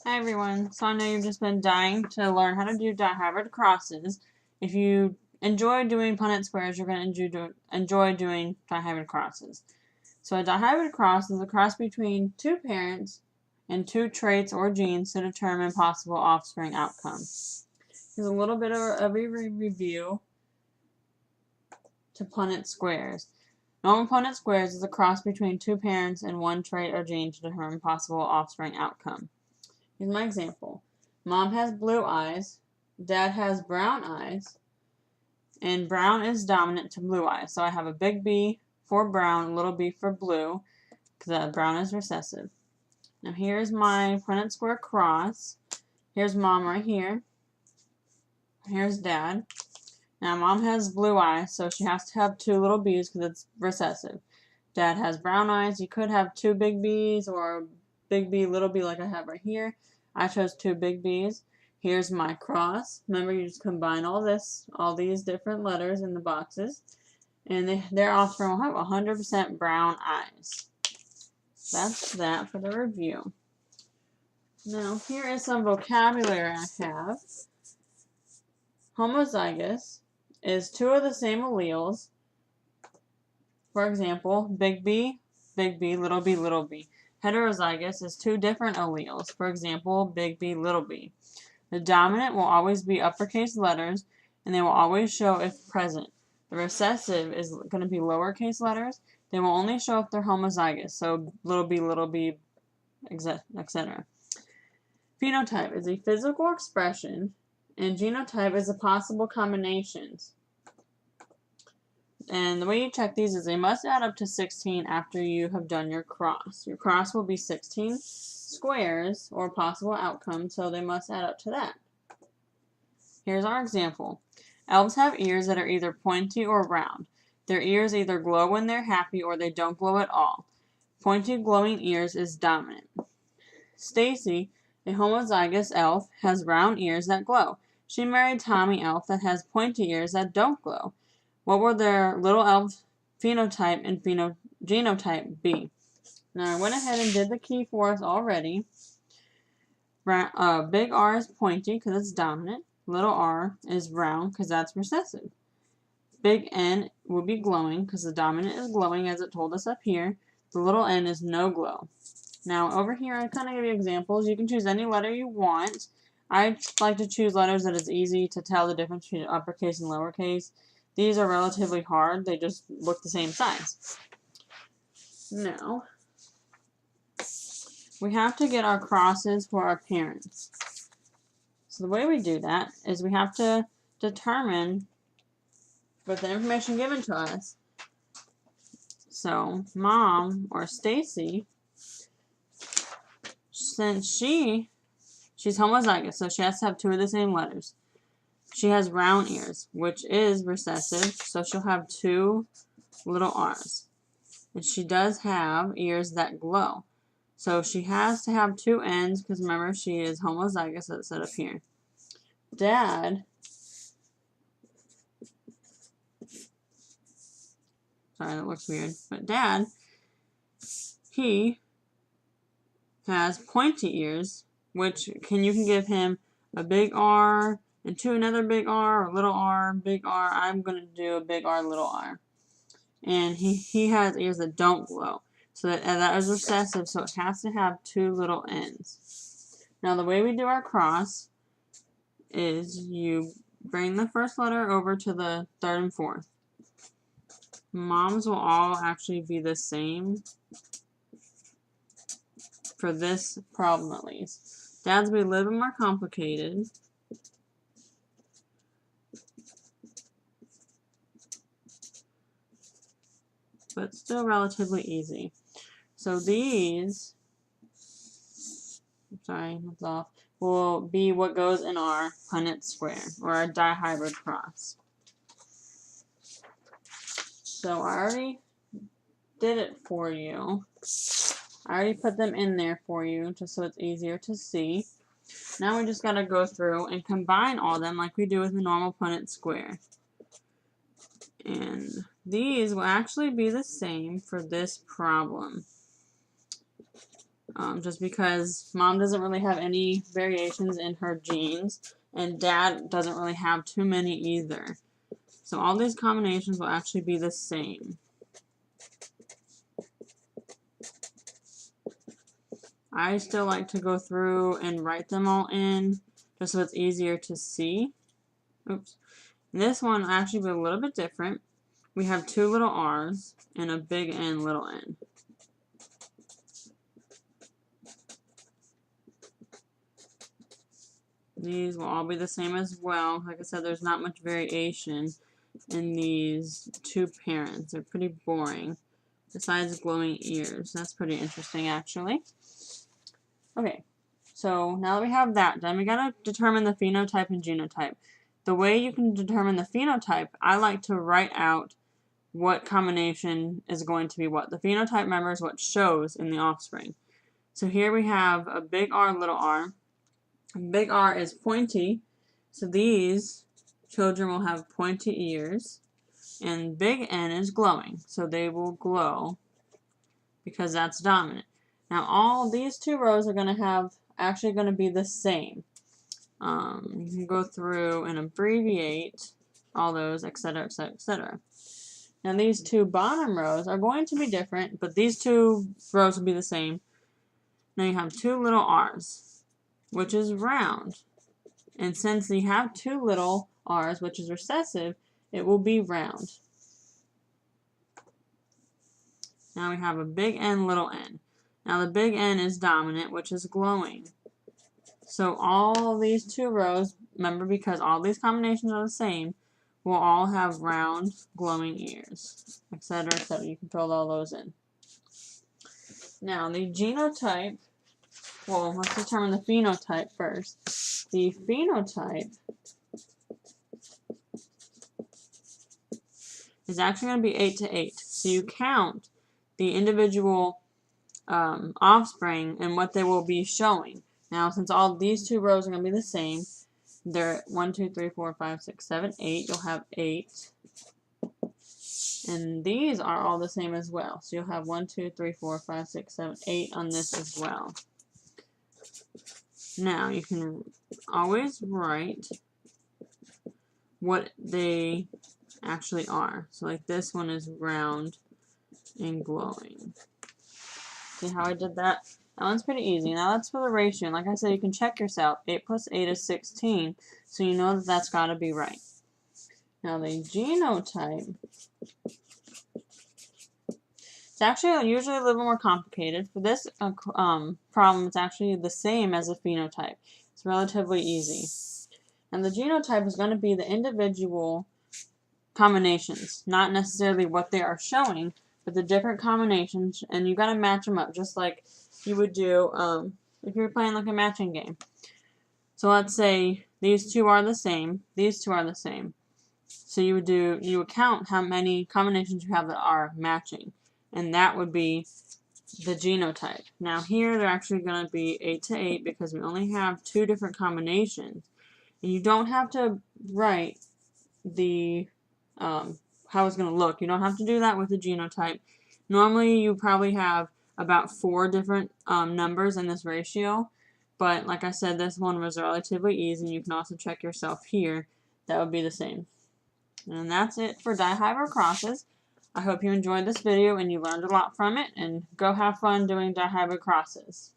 Hi everyone, so I know you've just been dying to learn how to do dihybrid crosses. If you enjoy doing Punnett squares, you're going to enjoy doing dihybrid crosses. So a dihybrid cross is a cross between two parents and two traits or genes to determine possible offspring outcome. Here's a little bit of a review to Punnett squares. Normal Punnett squares is a cross between two parents and one trait or gene to determine possible offspring outcome. Here's my example. Mom has blue eyes, Dad has brown eyes, and brown is dominant to blue eyes. So I have a big B for brown, a little b for blue, because brown is recessive. Now here's my Punnett square cross. Here's Mom right here. Here's Dad. Now Mom has blue eyes, so she has to have two little b's because it's recessive. Dad has brown eyes. You could have two big B's or big B, little b like I have right here. I chose two big B's. Here's my cross. Remember, you just combine all these different letters in the boxes, and their offspring will have 100% brown eyes. That's that for the review. Now, here is some vocabulary I have. Homozygous is two of the same alleles. For example, big B, little b, little b. Heterozygous is two different alleles. For example, big B, little b. The dominant will always be uppercase letters, and they will always show if present. The recessive is going to be lowercase letters. They will only show if they're homozygous, so little b, etc. Phenotype is a physical expression, and genotype is a possible combinations. And the way you check these is they must add up to 16 after you have done your cross. Your cross will be 16 squares or possible outcomes, so they must add up to that. Here's our example. Elves have ears that are either pointy or round. Their ears either glow when they're happy or they don't glow at all. Pointy glowing ears is dominant. Stacy, a homozygous elf, has round ears that glow. She married Tommy elf that has pointy ears that don't glow. What will their little elf phenotype and genotype be? Now I went ahead and did the key for us already. Big R is pointy because it's dominant. Little r is round because that's recessive. Big N will be glowing because the dominant is glowing as it told us up here. The little n is no glow. Now over here I kind of give you examples. You can choose any letter you want. I like to choose letters that is easy to tell the difference between uppercase and lowercase. These are relatively hard. They just look the same size. Now, we have to get our crosses for our parents. So the way we do that is we have to determine with the information given to us. So, Mom or Stacy, since she's homozygous, so she has to have two of the same letters. She has round ears, which is recessive, so she'll have two little r's. And she does have ears that glow. So she has to have two n's because remember she is homozygous, as it said up here. Dad, sorry that looks weird, but Dad, he has pointy ears, which you can give him a big R and another big R, or little r, big R. I'm going to do a big R, little r. And he has ears that don't glow. So that is recessive, so it has to have two little n's. Now the way we do our cross is you bring the first letter over to the third and fourth. Mom's will all actually be the same for this problem at least. Dad's will be a little bit more complicated. But still relatively easy. So these, sorry, that's off, will be what goes in our Punnett square, or our dihybrid cross. So I already did it for you. I already put them in there for you, just so it's easier to see. Now we just got to go through and combine all of them like we do with the normal Punnett square. And these will actually be the same for this problem. just because mom doesn't really have any variations in her genes, and dad doesn't really have too many either. So all these combinations will actually be the same. I still like to go through and write them all in, just so it's easier to see. Oops. This one will actually be a little bit different. We have two little r's and a big N, little n. These will all be the same as well. Like I said, there's not much variation in these two parents. They're pretty boring. Besides glowing ears. That's pretty interesting, actually. Okay, so now that we have that done, we gotta determine the phenotype and genotype. The way you can determine the phenotype, I like to write out what combination is going to be what. The phenotype, remember, is what shows in the offspring. So here we have a big R, little r. Big R is pointy, so these children will have pointy ears. And big N is glowing, so they will glow because that's dominant. Now all these two rows are going to have actually going to be the same. You can go through and abbreviate all those, etc., etc., etc. Now these two bottom rows are going to be different, but these two rows will be the same. Now you have two little r's, which is round. And since you have two little r's, which is recessive, it will be round. Now we have a big N, little n. Now the big N is dominant, which is glowing. So all these two rows, remember, because all these combinations are the same, will all have round, glowing ears, etc., etc. You can fill all those in. Now the genotype, well, let's determine the phenotype first. The phenotype is actually going to be 8 to 8. So you count the individual offspring and what they will be showing. Now, since all these two rows are going to be the same, they're 1, 2, 3, 4, 5, 6, 7, 8. You'll have 8. And these are all the same as well. So you'll have 1, 2, 3, 4, 5, 6, 7, 8 on this as well. Now, you can always write what they actually are. So like this one is round and glowing. See how I did that? That one's pretty easy. Now that's for the ratio. And like I said, you can check yourself. 8 plus 8 is 16. So you know that that's got to be right. Now the genotype. It's actually usually a little more complicated. For this problem, it's actually the same as a phenotype. It's relatively easy. And the genotype is going to be the individual combinations, not necessarily what they are showing, but the different combinations, and you got to match them up just like you would do if you're playing like a matching game. So let's say these two are the same, these two are the same. So you would count how many combinations you have that are matching, and that would be the genotype. Now here they're actually going to be 8 to 8 because we only have two different combinations. And you don't have to write the how it's going to look. You don't have to do that with the genotype. Normally you probably have about 4 different numbers in this ratio, but like I said, this one was relatively easy. You can also check yourself here. That would be the same. And that's it for Dihybrid Crosses. I hope you enjoyed this video and you learned a lot from it, and go have fun doing Dihybrid Crosses.